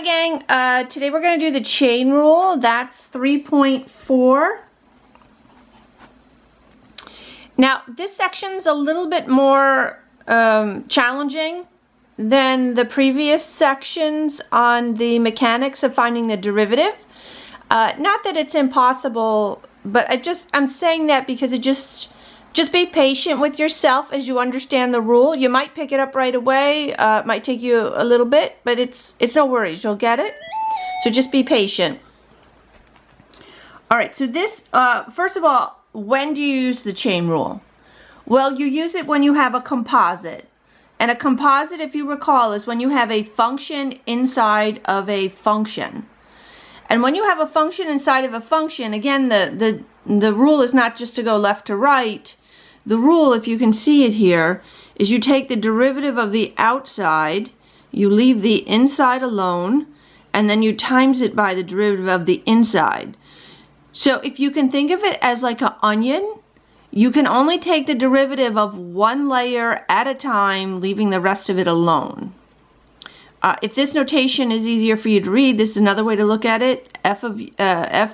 Hi gang, today we're going to do the chain rule. That's 3.4. Now this section's a little bit more challenging than the previous sections on the mechanics of finding the derivative. Not that it's impossible, but I'm saying that because it just be patient with yourself as you understand the rule. You might pick it up right away. It might take you a little bit, but it's no worries. You'll get it. So just be patient. All right, so this, first of all, when do you use the chain rule? Well, you use it when you have a composite. And a composite, if you recall, is when you have a function inside of a function. And when you have a function inside of a function, again, the rule is not just to go left to right. The rule, if you can see it here, is you take the derivative of the outside, you leave the inside alone, and then you times it by the derivative of the inside. So if you can think of it as like an onion, you can only take the derivative of one layer at a time, leaving the rest of it alone. If this notation is easier for you to read, this is another way to look at it. F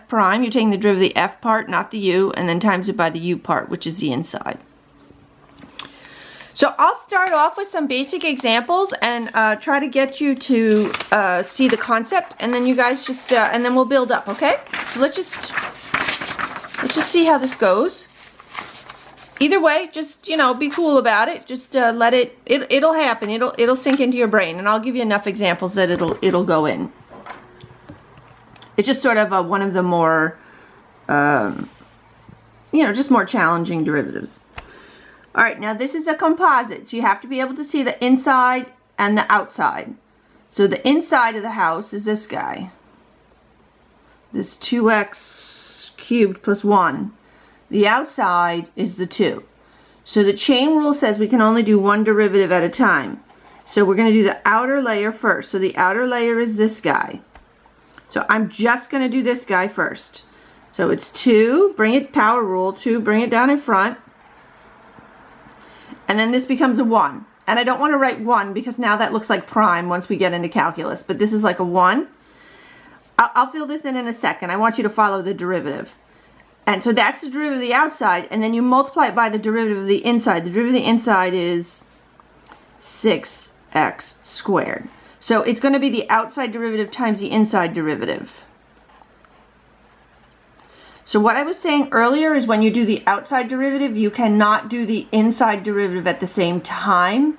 prime, you're taking the derivative of the f part, not the u, and then times it by the u part, which is the inside. So I'll start off with some basic examples and try to get you to see the concept, and then you guys just, and then we'll build up, okay? So let's just see how this goes. Either way, just, you know, be cool about it. Just let it'll happen. It'll sink into your brain, and I'll give you enough examples that it'll go in. It's just sort of one of the more, you know, just more challenging derivatives. All right, now this is a composite, so you have to be able to see the inside and the outside. So the inside of the house is this guy. This 2x cubed plus 1. The outside is the 2. So the chain rule says we can only do one derivative at a time. So we're going to do the outer layer first. So the outer layer is this guy. So I'm just going to do this guy first. So it's 2, bring it, power rule, 2, bring it down in front. And then this becomes a 1. And I don't want to write 1 because now that looks like prime once we get into calculus. But this is like a 1. I'll fill this in a second. I want you to follow the derivative. And so that's the derivative of the outside, and then you multiply it by the derivative of the inside. The derivative of the inside is 6x squared. So it's going to be the outside derivative times the inside derivative. So what I was saying earlier is when you do the outside derivative, you cannot do the inside derivative at the same time.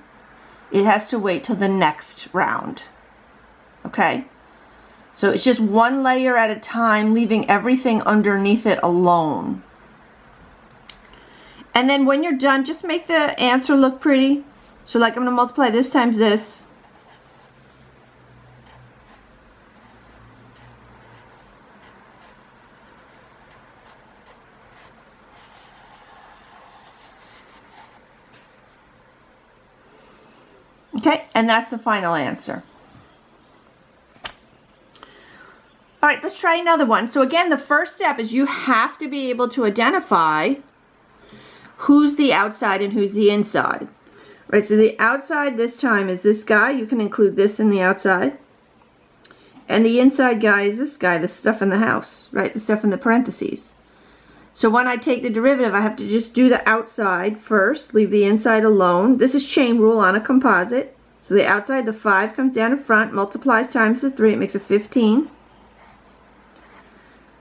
It has to wait till the next round. Okay? So it's just one layer at a time, leaving everything underneath it alone. And then when you're done, just make the answer look pretty. So like I'm going to multiply this times this. Okay, and that's the final answer. All right, let's try another one. So again, the first step is you have to be able to identify who's the outside and who's the inside. Right, so the outside this time is this guy. You can include this in the outside. And the inside guy is this guy, the stuff in the house, right? The stuff in the parentheses. So when I take the derivative, I have to just do the outside first, leave the inside alone. This is chain rule on a composite. So the outside, the 5 comes down in front, multiplies times the 3, it makes a 15.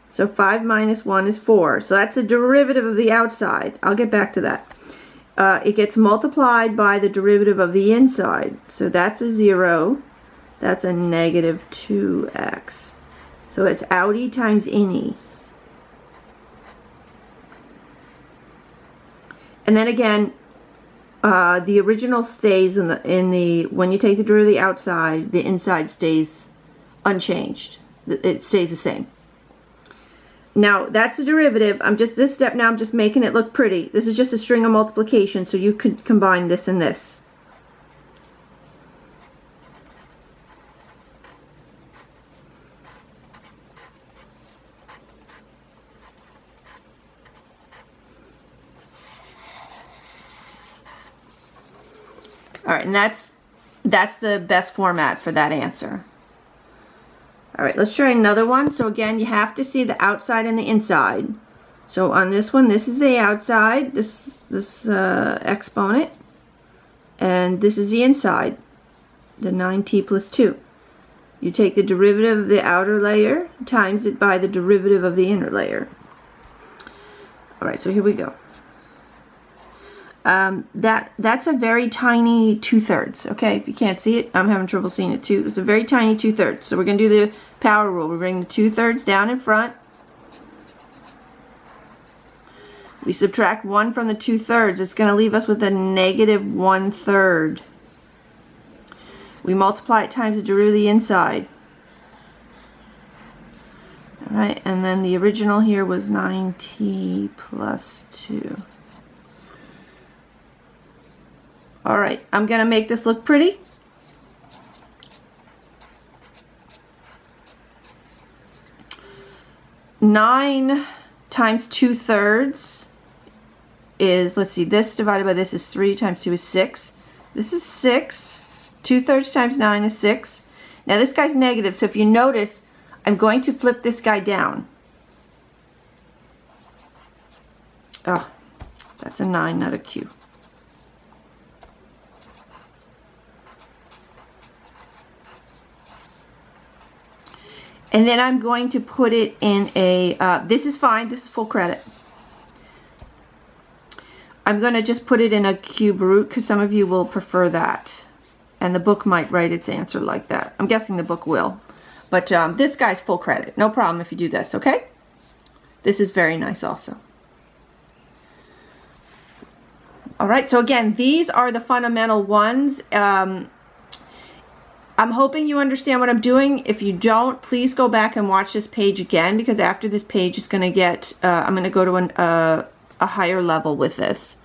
So 5 minus 1 is 4. So that's the derivative of the outside. I'll get back to that. It gets multiplied by the derivative of the inside. So that's a 0. That's a negative 2x. So it's outie times innie. And then again, the original stays in the when you take the derivative of the outside, the inside stays unchanged. It stays the same. Now that's the derivative. This step now I'm just making it look pretty. This is just a string of multiplication, so you could combine this and this. All right, and that's the best format for that answer. All right, let's try another one. So again, you have to see the outside and the inside. So on this one, this is the outside, this exponent, and this is the inside, the 9t plus 2. You take the derivative of the outer layer, times it by the derivative of the inner layer. All right, so here we go. That's a very tiny 2/3. Okay, if you can't see it, I'm having trouble seeing it too. It's a very tiny 2/3. So we're going to do the power rule. We bring the 2/3 down in front. We subtract 1 from the 2/3. It's going to leave us with a negative 1/3. We multiply it times the derivative of the inside. Alright, and then the original here was 9t plus 2. Alright, I'm going to make this look pretty. Nine times 2/3 is, let's see, this divided by this is 3 times 2 is 6. This is 6. 2/3 times 9 is 6. Now this guy's negative, so if you notice, I'm going to flip this guy down. Oh, that's a 9, not a Q. And then I'm going to put it in a, this is fine, this is full credit. I'm going to just put it in a cube root because some of you will prefer that. And the book might write its answer like that. I'm guessing the book will. But this guy's full credit. No problem if you do this, okay? This is very nice also. Alright, so again, these are the fundamental ones. I'm hoping you understand what I'm doing. If you don't, please go back and watch this page again, because after this page is going to get, I'm going to go to a higher level with this.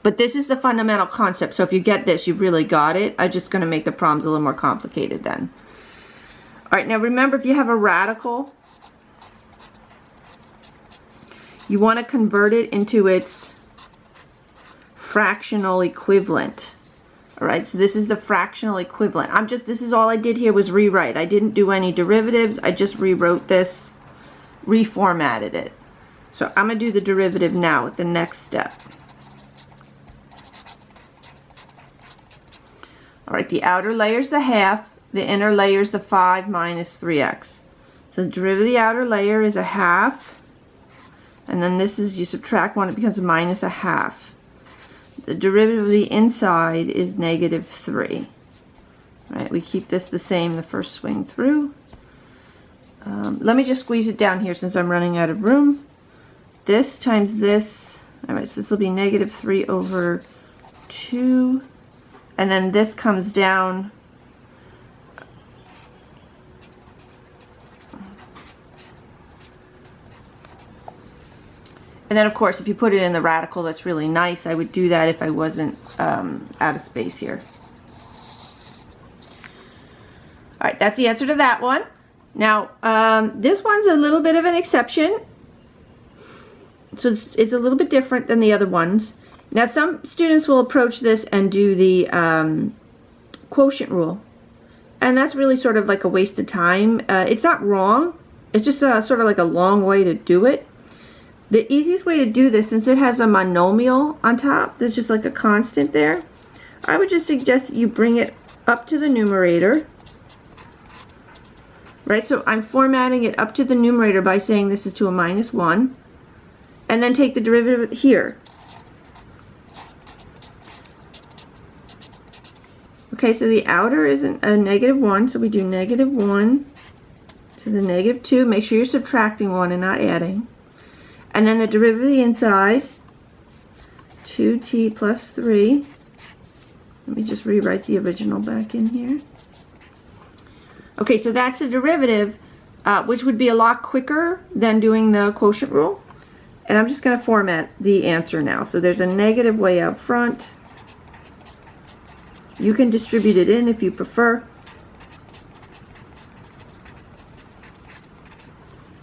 But this is the fundamental concept, so if you get this, you've really got it. I'm just going to make the problems a little more complicated then. Alright, now remember, if you have a radical, you want to convert it into its fractional equivalent. Alright, so this is the fractional equivalent. This is all I did here was rewrite. I didn't do any derivatives. I just rewrote this, reformatted it. So I'm going to do the derivative now with the next step. Alright, the outer layer is the half, the inner layer is the 5 minus 3x. So the derivative of the outer layer is a half, and then this is, you subtract 1, it becomes a minus a half. The derivative of the inside is negative 3. Alright, we keep this the same the first swing through. Let me just squeeze it down here since I'm running out of room. This times this, alright, so this will be negative 3 over 2. And then this comes down and then of course if you put it in the radical, that's really nice. I would do that if I wasn't out of space here. Alright, that's the answer to that one. Now this one's a little bit of an exception, so it's a little bit different than the other ones. Now some students will approach this and do the quotient rule, and that's really sort of like a waste of time. It's not wrong, it's just sort of like a long way to do it. The easiest way to do this, since it has a monomial on top, there's just like a constant there, I would just suggest that you bring it up to the numerator. Right, so I'm formatting it up to the numerator by saying this is to a minus 1, and then take the derivative here. Okay, so the outer is a negative 1, so we do negative 1 to the negative 2. Make sure you're subtracting 1 and not adding. And then the derivative of the inside, 2t plus 3. Let me just rewrite the original back in here. Okay, so that's the derivative, which would be a lot quicker than doing the quotient rule. And I'm just going to format the answer now. So there's a negative way out front. You can distribute it in if you prefer.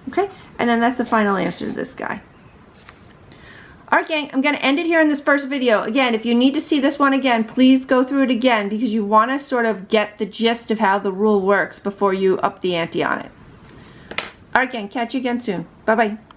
Okay, and then that's the final answer to this guy. Alright gang, I'm going to end it here in this first video. Again, if you need to see this one again, please go through it again because you want to sort of get the gist of how the rule works before you up the ante on it. All right, gang, catch you again soon. Bye-bye.